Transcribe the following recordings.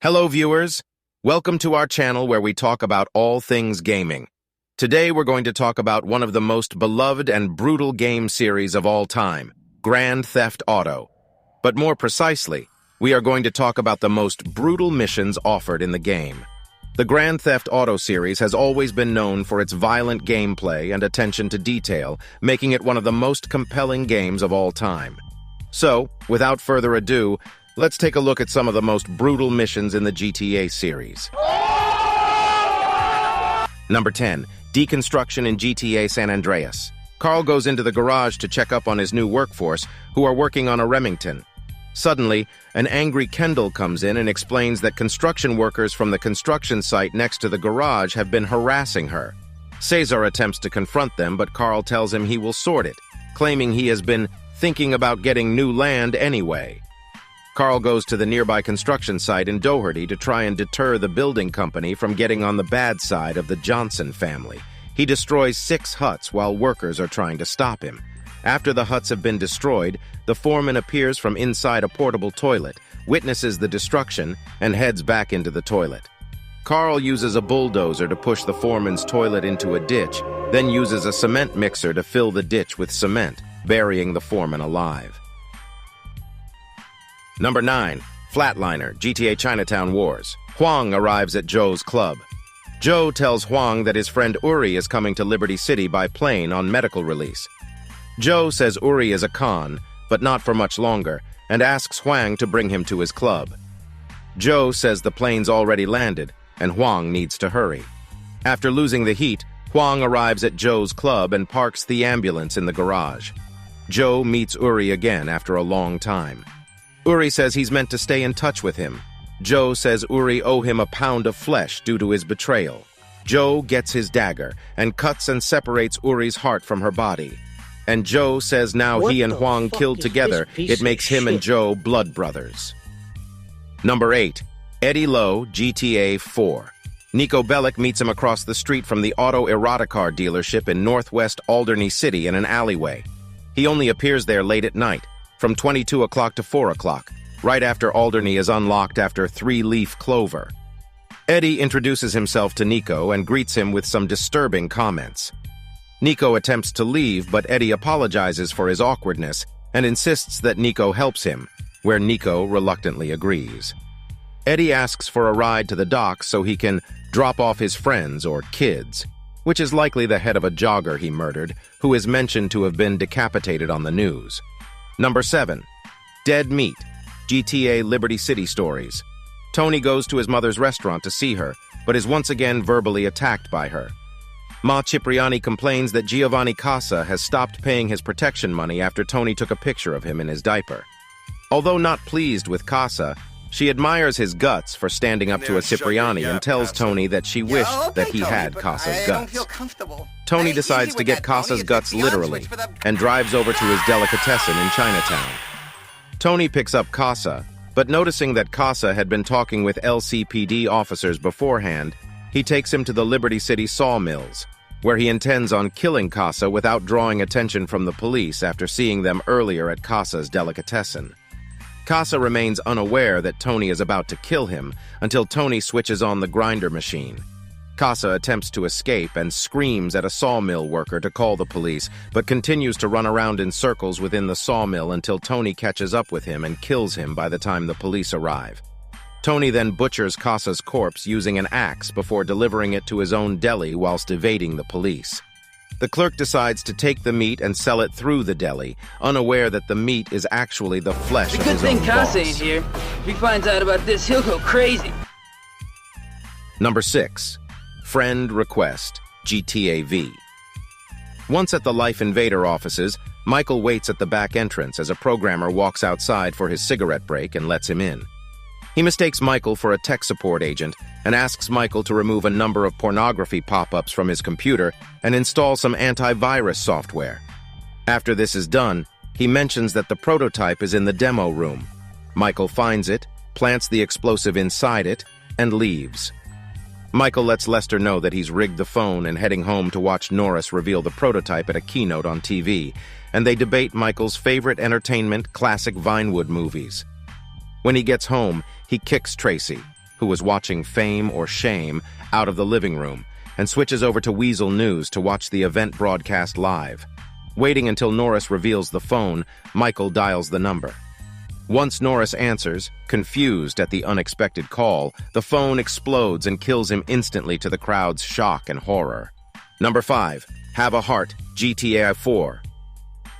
Hello viewers, welcome to our channel where we talk about all things gaming. Today we're going to talk about one of the most beloved and brutal game series of all time, Grand Theft Auto. But more precisely, we are going to talk about the most brutal missions offered in the game. The Grand Theft Auto series has always been known for its violent gameplay and attention to detail, making it one of the most compelling games of all time. So, without further ado, let's take a look at some of the most brutal missions in the GTA series. Number 10. Deconstruction in GTA San Andreas. Carl goes into the garage to check up on his new workforce, who are working on a Remington. Suddenly, an angry Kendall comes in and explains that construction workers from the construction site next to the garage have been harassing her. Cesar attempts to confront them, but Carl tells him he will sort it, claiming he has been thinking about getting new land anyway. Carl goes to the nearby construction site in Doherty to try and deter the building company from getting on the bad side of the Johnson family. He destroys 6 huts while workers are trying to stop him. After the huts have been destroyed, the foreman appears from inside a portable toilet, witnesses the destruction, and heads back into the toilet. Carl uses a bulldozer to push the foreman's toilet into a ditch, then uses a cement mixer to fill the ditch with cement, burying the foreman alive. Number 9. Flatliner, GTA Chinatown Wars. Huang arrives at Joe's club. Joe tells Huang that his friend Uri is coming to Liberty City by plane on medical release. Joe says Uri is a con, but not for much longer, and asks Huang to bring him to his club. Joe says the plane's already landed, and Huang needs to hurry. After losing the heat, Huang arrives at Joe's club and parks the ambulance in the garage. Joe meets Uri again after a long time. Uri says he's meant to stay in touch with him. Joe says Uri owe him a pound of flesh due to his betrayal. Joe gets his dagger and cuts and separates Uri's heart from her body. And Joe says now he and Huang killed together, it makes him and Joe blood brothers. Number 8. Eddie Lowe, GTA 4. Nico Bellic meets him across the street from the auto erotica dealership in northwest Alderney City in an alleyway. He only appears there late at night, from 22 o'clock to 4 o'clock, right after Alderney is unlocked after 3-leaf clover. Eddie introduces himself to Nico and greets him with some disturbing comments. Nico attempts to leave, but Eddie apologizes for his awkwardness and insists that Nico helps him, where Nico reluctantly agrees. Eddie asks for a ride to the docks so he can drop off his friends or kids, which is likely the head of a jogger he murdered, who is mentioned to have been decapitated on the news. Number 7. Dead Meat, GTA Liberty City Stories. Tony goes to his mother's restaurant to see her, but is once again verbally attacked by her. Ma Cipriani complains that Giovanni Casa has stopped paying his protection money after Tony took a picture of him in his diaper. Although not pleased with Casa, she admires his guts for standing up to a Cipriani and tells Tony that she wished that he had Casa's guts. Tony decides to get Casa's guts literally and drives over to his delicatessen in Chinatown. Tony picks up Casa, but noticing that Casa had been talking with LCPD officers beforehand, he takes him to the Liberty City sawmills, where he intends on killing Casa without drawing attention from the police after seeing them earlier at Casa's delicatessen. Casa remains unaware that Tony is about to kill him until Tony switches on the grinder machine. Casa attempts to escape and screams at a sawmill worker to call the police, but continues to run around in circles within the sawmill until Tony catches up with him and kills him by the time the police arrive. Tony then butchers Casa's corpse using an axe before delivering it to his own deli whilst evading the police. The clerk decides to take the meat and sell it through the deli, unaware that the meat is actually the flesh of his own boss. Good thing Casa ain't here. If he finds out about this, he'll go crazy. Number 6. Friend Request, GTA V. Once at the Life Invader offices, Michael waits at the back entrance as a programmer walks outside for his cigarette break and lets him in. He mistakes Michael for a tech support agent and asks Michael to remove a number of pornography pop-ups from his computer and install some antivirus software. After this is done, he mentions that the prototype is in the demo room. Michael finds it, plants the explosive inside it, and leaves. Michael lets Lester know that he's rigged the phone and heading home to watch Norris reveal the prototype at a keynote on TV, and they debate Michael's favorite entertainment classic Vinewood movies. When he gets home, he kicks Tracy, who was watching Fame or Shame out of the living room, and switches over to Weasel News to watch the event broadcast live. Waiting until Norris reveals the phone, Michael dials the number. Once Norris answers, confused at the unexpected call, the phone explodes and kills him instantly to the crowd's shock and horror. Number 5. Have a Heart, GTA 4.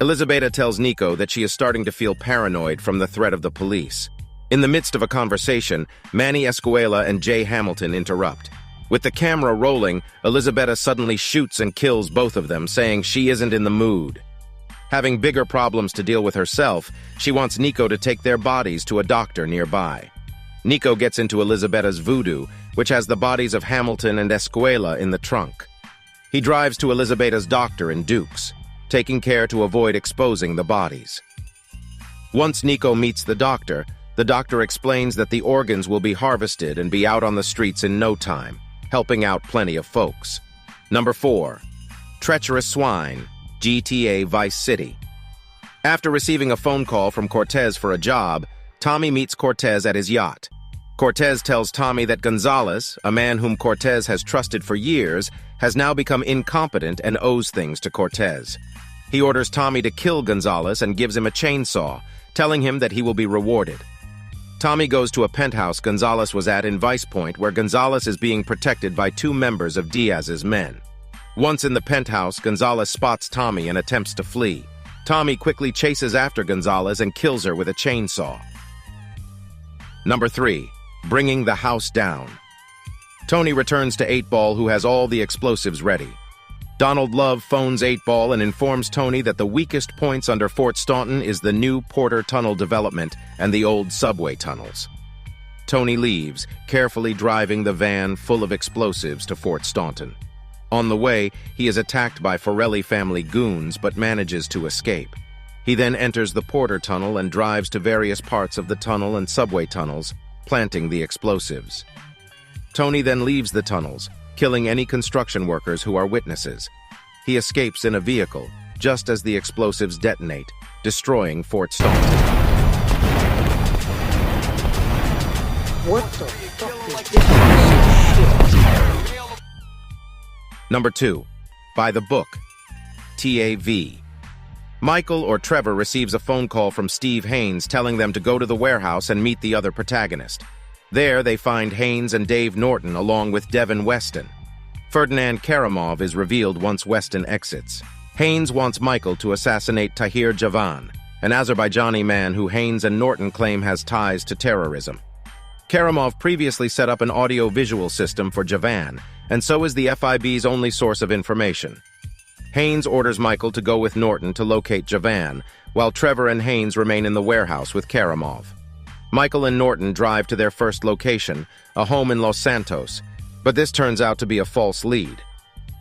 Elizabeth tells Nico that she is starting to feel paranoid from the threat of the police. In the midst of a conversation, Manny Escuela and Jay Hamilton interrupt. With the camera rolling, Elizabeth suddenly shoots and kills both of them, saying she isn't in the mood. Having bigger problems to deal with herself, she wants Nico to take their bodies to a doctor nearby. Nico gets into Elizabeth's voodoo, which has the bodies of Hamilton and Escuela in the trunk. He drives to Elizabeth's doctor in Dukes, taking care to avoid exposing the bodies. Once Nico meets the doctor explains that the organs will be harvested and be out on the streets in no time, helping out plenty of folks. Number 4. Treacherous Swine, GTA Vice City. After receiving a phone call from Cortez for a job, Tommy meets Cortez at his yacht. Cortez tells Tommy that Gonzalez, a man whom Cortez has trusted for years, has now become incompetent and owes things to Cortez. He orders Tommy to kill Gonzalez and gives him a chainsaw, telling him that he will be rewarded. Tommy goes to a penthouse Gonzalez was at in Vice Point, where Gonzalez is being protected by 2 members of Diaz's men. Once in the penthouse, Gonzalez spots Tommy and attempts to flee. Tommy quickly chases after Gonzalez and kills her with a chainsaw. Number 3. Bringing the house down. Tony returns to 8-Ball, who has all the explosives ready. Donald Love phones 8-Ball and informs Tony that the weakest points under Fort Staunton is the new Porter Tunnel development and the old subway tunnels. Tony leaves, carefully driving the van full of explosives to Fort Staunton. On the way, he is attacked by Forelli family goons but manages to escape. He then enters the Porter Tunnel and drives to various parts of the tunnel and subway tunnels, planting the explosives. Tony then leaves the tunnels, killing any construction workers who are witnesses. He escapes in a vehicle, just as the explosives detonate, destroying Fort Staunton. What the fuck is this shit? Number 2. By the Book, TAV. Michael or Trevor receives a phone call from Steve Haynes telling them to go to the warehouse and meet the other protagonist. There, they find Haynes and Dave Norton along with Devin Weston. Ferdinand Karamov is revealed once Weston exits. Haynes wants Michael to assassinate Tahir Javan, an Azerbaijani man who Haynes and Norton claim has ties to terrorism. Karamov previously set up an audio-visual system for Javan, and so is the FIB's only source of information. Haynes orders Michael to go with Norton to locate Javan, while Trevor and Haynes remain in the warehouse with Karamov. Michael and Norton drive to their first location, a home in Los Santos, but this turns out to be a false lead.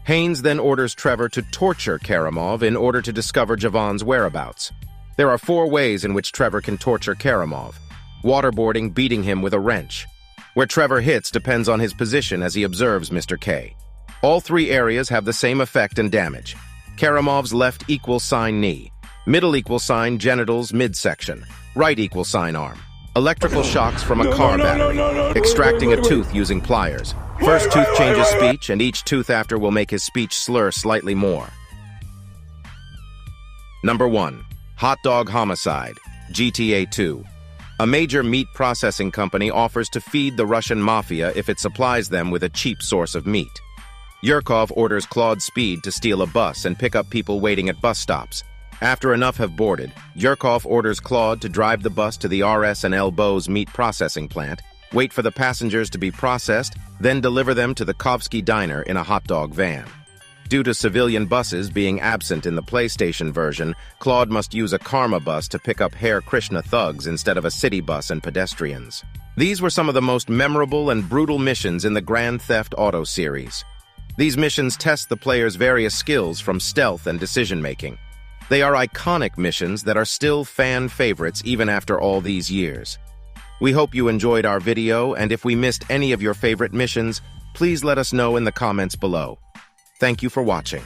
Haynes then orders Trevor to torture Karamov in order to discover Javan's whereabouts. There are 4 ways in which Trevor can torture Karamov. Waterboarding, beating him with a wrench. Where Trevor hits depends on his position as he observes Mr. K. All 3 areas have the same effect and damage. Karamov's left =sign knee, middle =sign genitals midsection, right =sign arm. Electrical shocks from a car battery, extracting a tooth using pliers. First tooth changes speech, and each tooth after will make his speech slur slightly more. Number 1. Hot Dog Homicide, GTA 2. A major meat processing company offers to feed the Russian mafia if it supplies them with a cheap source of meat. Yurkov orders Claude Speed to steal a bus and pick up people waiting at bus stops. After enough have boarded, Yurkov orders Claude to drive the bus to the RS&L Bowes meat processing plant, wait for the passengers to be processed, then deliver them to the Kovsky Diner in a hot dog van. Due to civilian buses being absent in the PlayStation version, Claude must use a Karma bus to pick up Hare Krishna thugs instead of a city bus and pedestrians. These were some of the most memorable and brutal missions in the Grand Theft Auto series. These missions test the player's various skills from stealth and decision-making. They are iconic missions that are still fan favorites even after all these years. We hope you enjoyed our video, and if we missed any of your favorite missions, please let us know in the comments below. Thank you for watching.